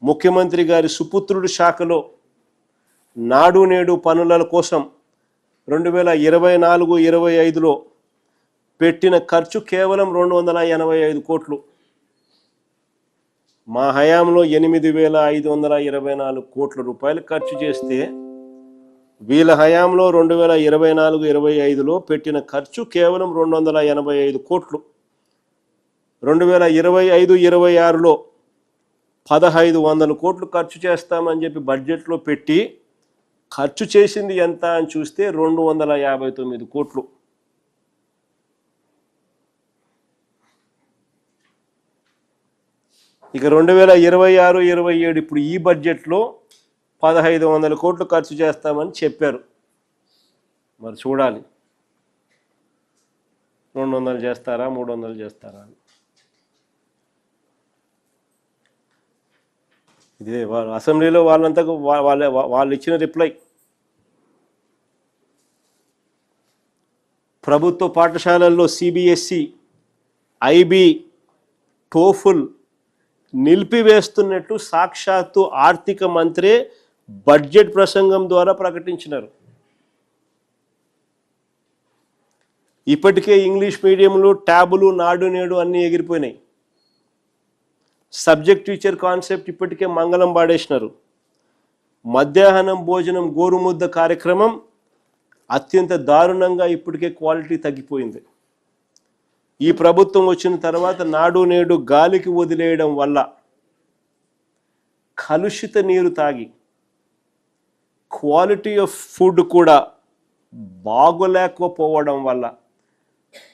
ముఖ్యమంత్రి గారి సుపుత్రుడి శాఖలో నాడు నేడు పనుల కోసం 2024-25లో పెట్టిన ఖర్చు కేవలం 285 కోట్లు. మా హయాంలో 8,524 కోట్ల రూపాయలు ఖర్చు చేస్తే వీళ్ళ హయాంలో 2024-25లో పెట్టిన ఖర్చు కేవలం 285 కోట్లు. 2025-26లో 1,500 కోట్లు ఖర్చు చేస్తామని చెప్పి బడ్జెట్లో పెట్టి ఖర్చు చేసింది ఎంత అని చూస్తే 259 కోట్లు. ఇక 2026-27 ఇప్పుడు ఈ బడ్జెట్లో 1,500 కోట్లు ఖర్చు చేస్తామని చెప్పారు. మరి చూడాలి 200 చేస్తారా 300 చేస్తారా. ఇదే వాళ్ళు అసెంబ్లీలో వాళ్ళంతా వాళ్ళు ఇచ్చిన రిప్లై. ప్రభుత్వ పాఠశాలల్లో సిబిఎస్ఈ, ఐబీ, టోఫుల్ నిలిపివేస్తున్నట్టు సాక్షాత్తు ఆర్థిక మంత్రే బడ్జెట్ ప్రసంగం ద్వారా ప్రకటించినారు. ఇప్పటికే ఇంగ్లీష్ మీడియంలో ట్యాబులు నాడు నేడు అన్నీ ఎగిరిపోయినాయి. సబ్జెక్ట్ టీచర్ కాన్సెప్ట్ ఇప్పటికే మంగళం పాడేసినారు. మధ్యాహ్నం భోజనం గోరుముద్ద కార్యక్రమం అత్యంత దారుణంగా ఇప్పటికే క్వాలిటీ తగ్గిపోయింది. ఈ ప్రభుత్వం వచ్చిన తర్వాత నాడు నేడు గాలికి వదిలేయడం వల్ల కలుషిత నీరు తాగి క్వాలిటీ ఆఫ్ ఫుడ్ కూడా బాగోలేకపోవడం వల్ల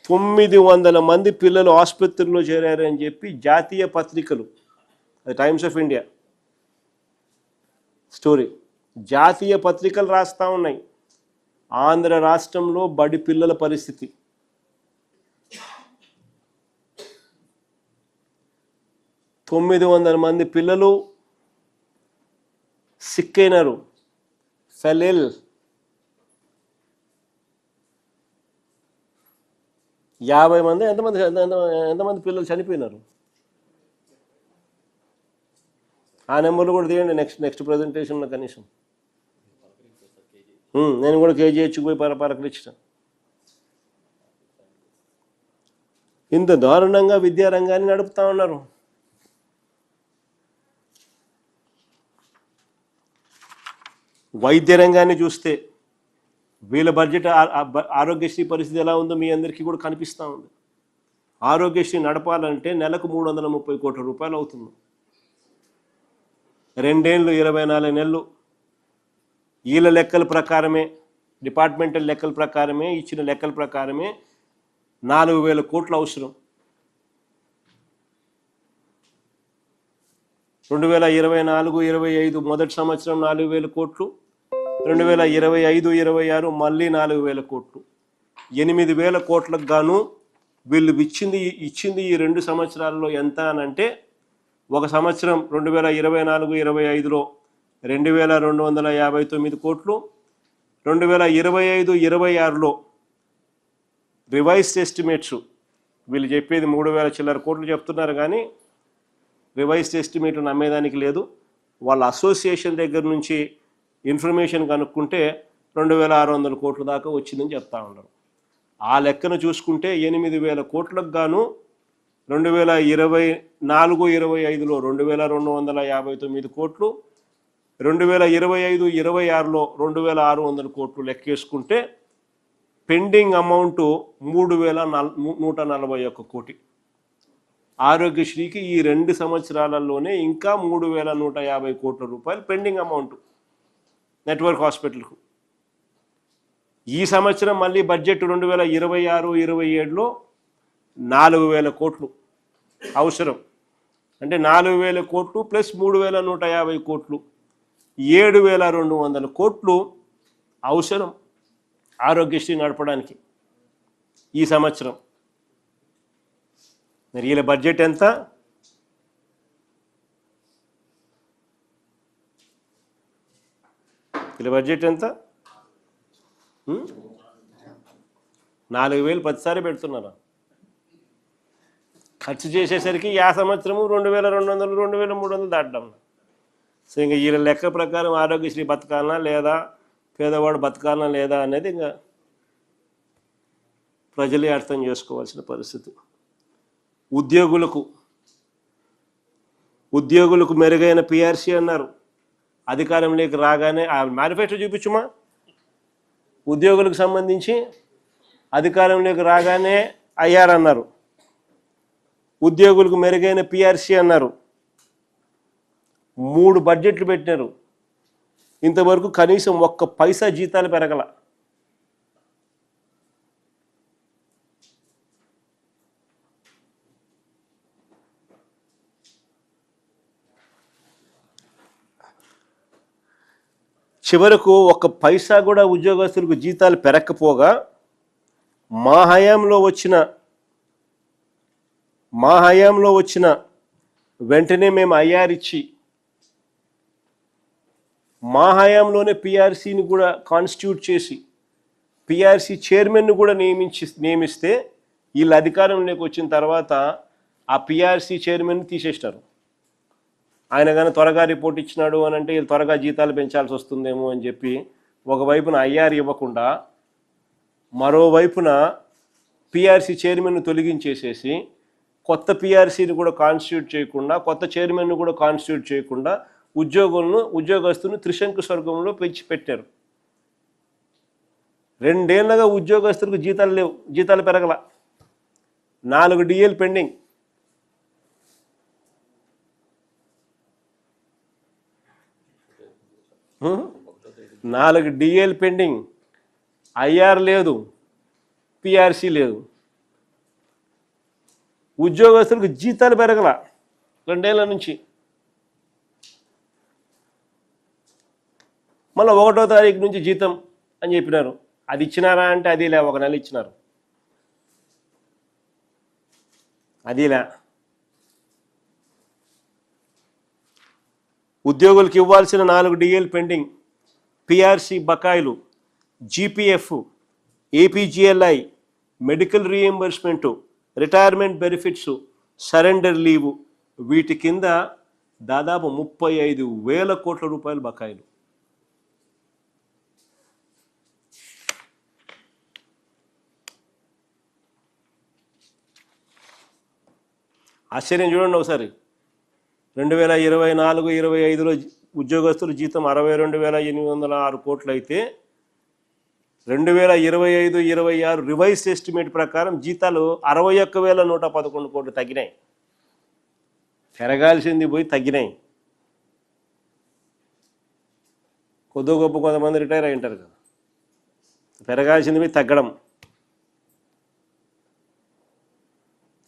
900 మంది పిల్లలు ఆసుపత్రిలో చేరారని చెప్పి జాతీయ పత్రికలు, టైమ్స్ ఆఫ్ ఇండియా స్టోరీ, జాతీయ పత్రికలు రాస్తూ ఉన్నాయి. ఆంధ్ర రాష్ట్రంలో బడి పిల్లల పరిస్థితి. తొమ్మిది 900 మంది పిల్లలు సిక్ అయినారు. ఫెలిల్ 50 మంది ఎంతమంది పిల్లలు చనిపోయినారు. ఆ నెంబర్లు కూడా తీయండి నెక్స్ట్ ప్రజెంటేషన్లో కనీసం. నేను కూడా కేజీహెచ్కి పోయి పరకలిచ్చిన. ఇంత దారుణంగా విద్యారంగాన్ని నడుపుతా ఉన్నారు. వైద్య రంగాన్ని చూస్తే వీళ్ళ బడ్జెట్ ఆరోగ్యశ్రీ పరిస్థితి ఎలా ఉందో మీ అందరికీ కూడా కనిపిస్తూ ఉంది. ఆరోగ్యశ్రీ నడపాలంటే నెలకు 330 కోట్ల రూపాయలు అవుతుంది. 2 ఏళ్ళు 24 నెలలు వీళ్ళ లెక్కల ప్రకారమే, డిపార్ట్మెంటల్ లెక్కల ప్రకారమే, ఇచ్చిన లెక్కల ప్రకారమే 4,000 కోట్లు అవసరం. 2024-25 మొదటి సంవత్సరం 4,000 కోట్లు, 2025-26 మళ్ళీ 4,000 కోట్లు. 8,000 కోట్లకు గాను వీళ్ళు ఇచ్చింది ఈ 2 సంవత్సరాల్లో ఎంత అనంటే, ఒక సంవత్సరం 2024-25లో 2,259 కోట్లు, 2025-26లో రివైజ్డ్ ఎస్టిమేట్స్ వీళ్ళు చెప్పేది 3,000 చిల్లర కోట్లు చెప్తున్నారు, కానీ రివైజ్డ్ ఎస్టిమేట్ నమ్మేదానికి లేదు. వాళ్ళ అసోసియేషన్ దగ్గర నుంచి ఇన్ఫర్మేషన్ కనుక్కుంటే 2,600 కోట్ల దాకా వచ్చిందని చెప్తా ఉన్నారు. ఆ లెక్కను చూసుకుంటే 8,000 కోట్లకు గాను 2024-25లో 2,259 కోట్లు, 2025-26లో 2,600 కోట్లు లెక్కేసుకుంటే పెండింగ్ అమౌంట్ 3,141 కోటి. ఆరోగ్యశ్రీకి ఈ 2 సంవత్సరాలలోనే ఇంకా 3,150 కోట్ల రూపాయలు పెండింగ్ అమౌంట్ నెట్వర్క్ హాస్పిటల్కు. ఈ సంవత్సరం మళ్ళీ బడ్జెట్ 2026-27లో 4,000 కోట్లు అవసరం. అంటే 4,000 కోట్లు ప్లస్ 3,150 కోట్లు, 7,200 కోట్లు అవసరం ఆరోగ్యశ్రీ నడపడానికి ఈ సంవత్సరం. మరి వీళ్ళ బడ్జెట్ ఎంత? వీళ్ళ బడ్జెట్ ఎంత? 4,000 ప్రతిసారి పెడుతున్నారా? ఖర్చు చేసేసరికి ఆ సంవత్సరము 2,200 2,300 దాటడం. సో ఇంకా వీళ్ళ లెక్క ప్రకారం ఆరోగ్యశ్రీ బతకాలనా లేదా పేదవాడు బతకాలనా లేదా అనేది ఇంకా ప్రజలే అర్థం చేసుకోవాల్సిన పరిస్థితి. ఉద్యోగులకు మెరుగైన పిఆర్సీ అన్నారు. అధికారంలోకి రాగానే ఆ మేనిఫెస్టో చూపించుమా. ఉద్యోగులకు సంబంధించి అధికారంలోకి రాగానే అయ్యారన్నారు. ఉద్యోగులకు మెరుగైన పిఆర్సీ అన్నారు. 3 బడ్జెట్లు పెట్టినారు. ఇంతవరకు కనీసం 1 పైసా జీతాలు పెరగల. చివరకు 1 పైసా కూడా ఉద్యోగస్తులకు జీతాలు పెరగకపోగా మా హయాంలో వచ్చిన వెంటనే మేము ఐఆర్ ఇచ్చి మా హయాంలోనే పిఆర్సీని కూడా కాన్స్టిట్యూట్ చేసి పిఆర్సీ చైర్మన్ను కూడా నియమిస్తే వీళ్ళు అధికారంలోకి వచ్చిన తర్వాత ఆ పిఆర్సీ చైర్మన్ తీసేసినారు. ఆయన కానీ త్వరగా రిపోర్ట్ ఇచ్చినాడు అని అంటే వీళ్ళు త్వరగా జీతాలు పెంచాల్సి వస్తుందేమో అని చెప్పి ఒకవైపున ఐఆర్ ఇవ్వకుండా మరోవైపున పిఆర్సీ చైర్మన్ను తొలగించేసేసి కొత్త పిఆర్సీని కూడా కాన్స్టిట్యూట్ చేయకుండా కొత్త చైర్మన్ను కూడా కాన్స్టిట్యూట్ చేయకుండా ఉద్యోగస్తులను త్రిశంకు స్వర్గంలో పెట్టారు. 2 ఏళ్ళగా ఉద్యోగస్తులకు జీతాలు లేవు, జీతాలు పెరగల. 4 డిఏలు పెండింగ్. పెండింగ్. ఐఆర్ లేదు, పిఆర్సీ లేదు. ఉద్యోగస్తులకు జీతాలు పెరగల 2 ఏళ్ళ నుంచి. మళ్ళీ 1వ తారీఖు నుంచి జీతం అని చెప్పినారు. అది ఇచ్చినారా అంటే అదిలే, 1 నెల ఇచ్చినారు. అదిలే. ఉద్యోగులకు ఇవ్వాల్సిన 4 డిఏలు పెండింగ్, పిఆర్సీ బకాయిలు, GPF, APGLI, medical reimbursement, retirement benefits, surrender leave, వీటి కింద దాదాపు 35,000 కోట్ల రూపాయలు బకాయిలు. ఆశ్చర్యం చూడండి ఒకసారి. 2024-25లో ఉద్యోగస్తుల జీతం 62,806 కోట్లు అయితే 2025-26 రివైజ్ ఎస్టిమేట్ ప్రకారం జీతాలు 61,111 కోట్లు తగ్గినాయి. పెరగాల్సింది పోయి తగ్గినాయి. కొద్ది గొప్ప కొంతమంది రిటైర్ అయి ఉంటారు కదా, పెరగాల్సింది పోయి తగ్గడం.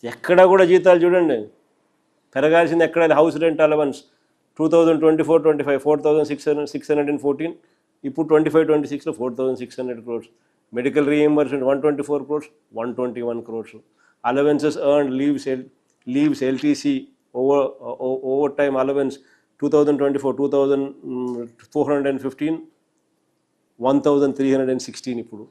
ఎక్కడ కూడా జీతాలు చూడండి పెరగాల్సింది ఎక్కడ. హౌస్ రెంట్ అలవెన్స్ 2024-25 4,614, ఇప్పుడు 25-26లో 4,600 crores. Medical reimbursement 124 crores, 121 crores. Allowances earned leaves LTC over time allowance 2024 2,415, 1,316 ఇప్పుడు.